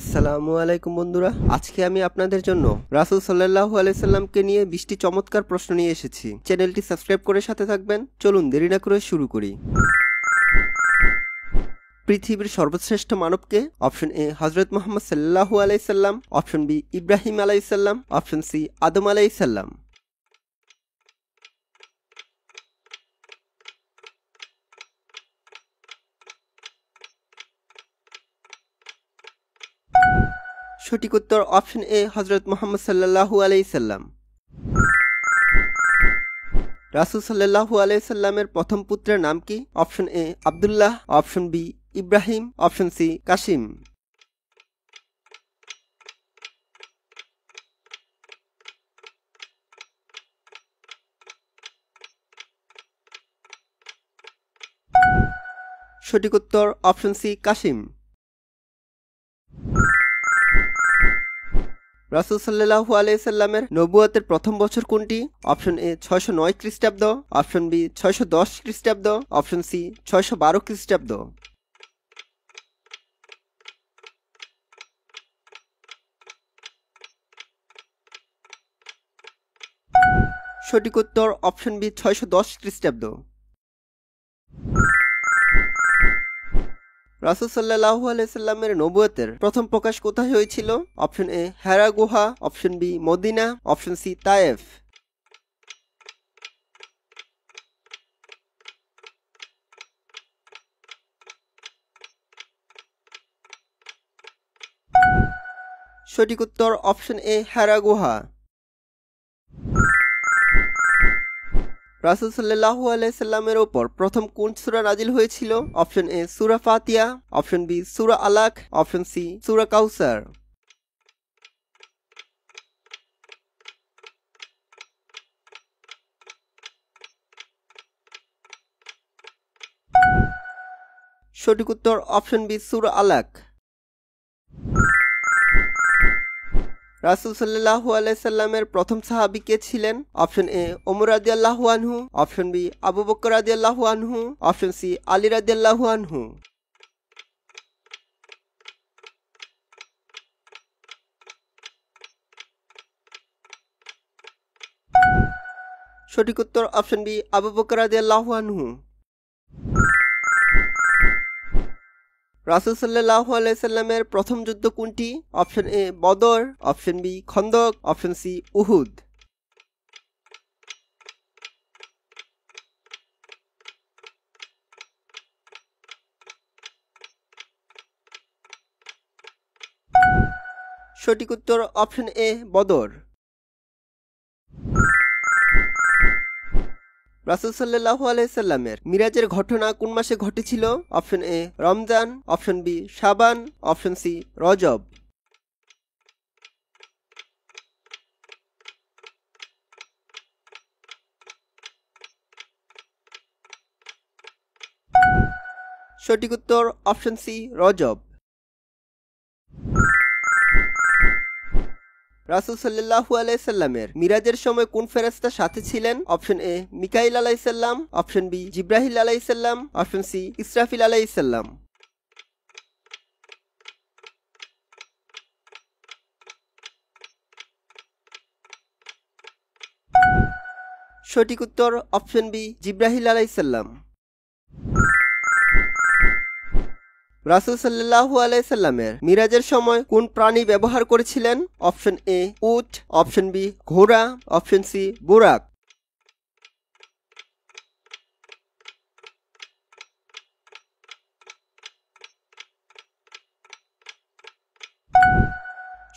আসসালামু আলাইকুম বন্ধুরা, আজকে আমি আপনাদের জন্য রাসূল সাল্লাল্লাহু আলাইহি সাল্লামকে নিয়ে 20টি চমৎকার প্রশ্ন নিয়ে এসেছি। চ্যানেলটি সাবস্ক্রাইব করে সাথে থাকবেন। চলুন দেরি না করে শুরু করি। পৃথিবীর সর্বশ্রেষ্ঠ মানবকে? অপশন এ হযরত মুহাম্মদ সাল্লাল্লাহু আলাইহি সাল্লাম, অপশন বি ইব্রাহিম আলাইহিস সালাম, অপশন সি আদম আলাইহিস সালাম। সঠিক উত্তর অপশন এ হযরত মুহাম্মদ সাল্লাল্লাহু আলাইহি সাল্লাম। রাসূল সাল্লাল্লাহু আলাইহি সাল্লামের প্রথম পুত্রের নাম কি? Option A Abdullah, option B Ibrahim, option C Qasim. সঠিক উত্তর অপশন সি কাসিম। রাসূল সাল্লাল্লাহু আলাইহি সাল্লামের নবুয়তের প্রথম বছর কোনটি? অপশন এ 609 খ্রিস্টাব্দ, অপশন বি 610 খ্রিস্টাব্দ, অপশন সি 612 খ্রিস্টাব্দ। সঠিক উত্তর অপশন বি 610 খ্রিস্টাব্দ। রাসূল সাল্লাল্লাহু আলাইহি সাল্লামের নবুয়তের প্রথম প্রকাশ কোথায় হয়েছিল? অপশন এ হেরা গুহা, option B Medina, option C Taif. সঠিক উত্তর অপশন এ হেরা গুহা। রাসূল সাল্লাল্লাহু আলাইহি সাল্লামের উপর প্রথম কোন সূরা নাজিল হয়েছিল? অপশন এ সূরা ফাতিহা, অপশন বি সূরা আলাক, অপশন সি সূরা কাউসার। সঠিক উত্তর অপশন বি সূরা আলাক। রাসূল সাল্লাল্লাহু আলাইহি সাল্লামের প্রথম সাহাবী কে ছিলেন? অপশন এ ওমর রাদিয়াল্লাহু আনহু, অপশন বি আবু বকর রাদিয়াল্লাহু আনহু, অপশন সি আলী রাদিয়াল্লাহু আনহু। সঠিক উত্তর অপশন বি আবু বকর রাদিয়াল্লাহু আনহু। রাসূল সাল্লাল্লাহু আলাইহি সাল্লামের প্রথম যুদ্ধ কোনটি? অপশন এ বদর, অপশন বি খন্দক, অপশন সি উহুদ। সঠিক উত্তর অপশন এ বদর। রাসূল সাল্লাল্লাহু আলাইহি সাল্লামের মিরাজের ঘটনা কোন মাসে ঘটেছিল? অপশন এ রমজান, অপশন বি শাবান, অপশন সি রজব। সঠিক উত্তর অপশন সি রজব। রাসূল সাল্লাল্লাহু আলাইহি সাল্লামের মিরাজের সময় কোন ফেরেশতা সাথে ছিলেন? অপশন এ মিকাইল আলাইহিস সালাম, অপশন বি জিবরাইল আলাইহিস সালাম, অপশন সি ইসরাফিল আলাইহিস সালাম। সঠিক উত্তর অপশন বি জিবরাইল আলাইহিস সালাম। রাসূল সাল্লাল্লাহু আলাইহি সাল্লামের মিরাজের সময় কোন প্রাণী ব্যবহার করেছিলেন? অপশন এ উট, অপশন বি ঘোড়া, অপশন সি বুরাক।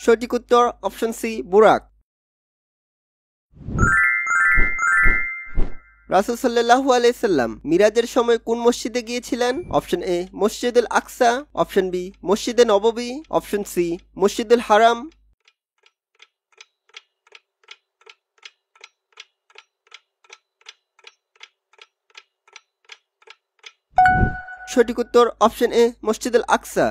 সঠিক উত্তর অপশন সি বুরাক। রাসূল সাল্লাল্লাহু আলাইহি সাল্লাম মিরাজের সময় কোন মসজিদে গিয়েছিলেন? অপশন এ মসজিদুল আকসা, অপশন বি মসজিদে নববী, অপশন সি মসজিদুল হারাম। সঠিক উত্তর অপশন এ মসজিদুল আকসা।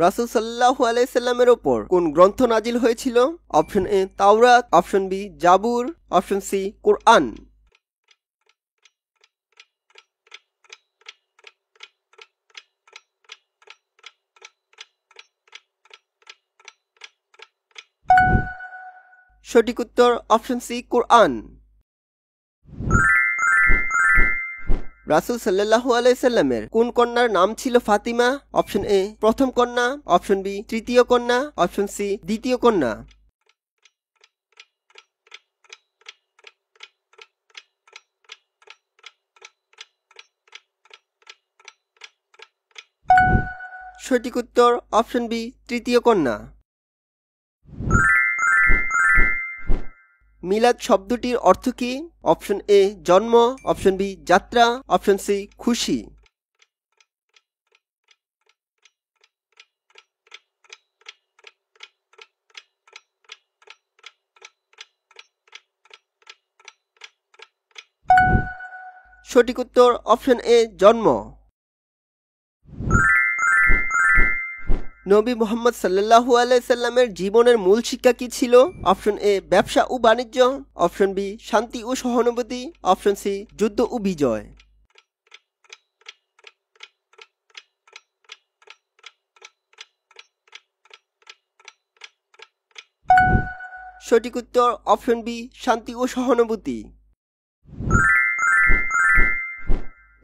রাসূল সাল্লাল্লাহু আলাইহি সাল্লামের উপর কোন গ্রন্থ নাজিল হয়েছিল? অপশন এ তাওরাত, অপশন বি জাবুর, অপশন সি কুরআন। সঠিক উত্তর অপশন সি কুরআন। রাসূল সাল্লাল্লাহু আলাইহি সাল্লামের কোন কন্যার নাম ছিল ফাতিমা? অপশন এ প্রথম কন্যা, অপশন বি তৃতীয় কন্যা, অপশন সি দ্বিতীয় কন্যা। সঠিক উত্তর অপশন বি তৃতীয় কন্যা। মিলাদ শব্দটির অর্থ কি? অপশন এ জন্ম, অপশন বি যাত্রা, অপশন সি খুশি। সঠিক উত্তর অপশন এ জন্ম। নবী মুহাম্মদ সাল্লাল্লাহু আলাইহি সাল্লামের জীবনের মূল শিক্ষা কি ছিল? অপশন এ ব্যবসা ও বাণিজ্য, অপশন বি শান্তি ও সহানুভূতি, অপশন সি যুদ্ধ ও বিজয়। সঠিক উত্তর অপশন বি শান্তি ও সহানুভূতি।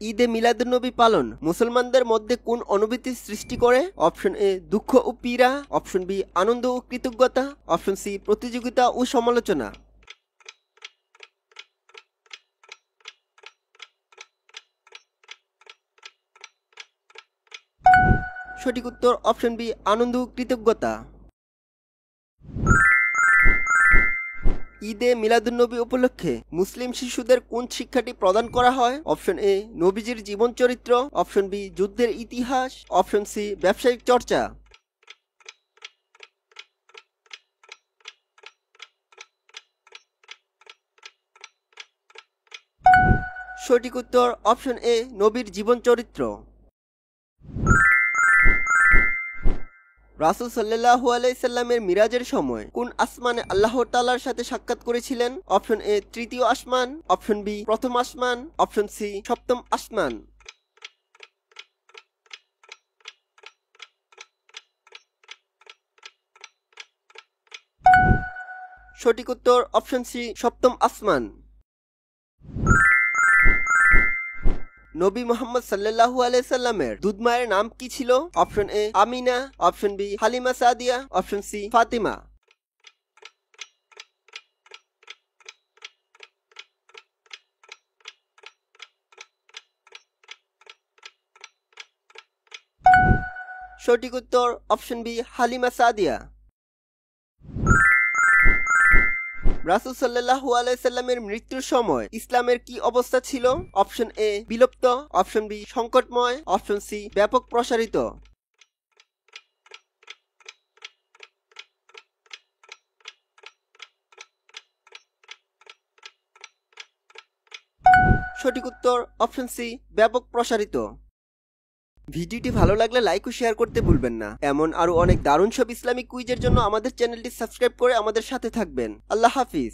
ঈদে মিলাদুন্নবী পালন মুসলমানদের মধ্যে কোন অনুভূতি সৃষ্টি করে? অপশন এ দুঃখ ও পীড়া, অপশন বি আনন্দ ও কৃতজ্ঞতা, অপশন সি প্রতিযোগিতা ও সমালোচনা। সঠিক উত্তর অপশন বি আনন্দ ও কৃতজ্ঞতা। ঈদে মিলাদুন্নবী উপলক্ষে মুসলিম শিশুদের কোন শিক্ষাটি প্রদান করা হয়? অপশন এ নবীজির জীবন চরিত্র, অপশন বি যুদ্ধের ইতিহাস, অপশন সি ব্যবসায়িক চর্চা। সঠিক উত্তর অপশন এ নবীর জীবন চরিত্র। রাসূল সাল্লাল্লাহু আলাইহি সাল্লামের মিরাজের সময় কোন আসমানে আল্লাহ তাআলার সাথে সাক্ষাৎ করেছিলেন? অপশন এ তৃতীয় আসমান, অপশন বি প্রথম আসমান, অপশন সি সপ্তম আসমান। সঠিক উত্তর অপশন সি সপ্তম আসমান। নবী মুহাম্মদ সাল্লাল্লাহু আলাইহি সাল্লামের দুধ মায়ের নাম কি ছিল? Option A Amina, option B Halima Sadia, option C Fatima. সঠিক উত্তর অপশন বি হালিমা সাদিয়া। রাসূল সাল্লাল্লাহু আলাইহি সাল্লামের মৃত্যুর সময় ইসলামের কি অবস্থা ছিল? অপশন এ বিলুপ্ত, অপশন বি সংকটময়, অপশন সি ব্যাপক প্রসারিত। সঠিক উত্তর অপশন সি ব্যাপক প্রসারিত। ভিডিওটি ভালো লাগলে লাইক ও শেয়ার করতে ভুলবেন না। এমন আরো অনেক দারুণ সব ইসলামিক কুইজের জন্য আমাদের চ্যানেলটি সাবস্ক্রাইব করে আমাদের সাথে থাকবেন। আল্লাহ হাফিজ।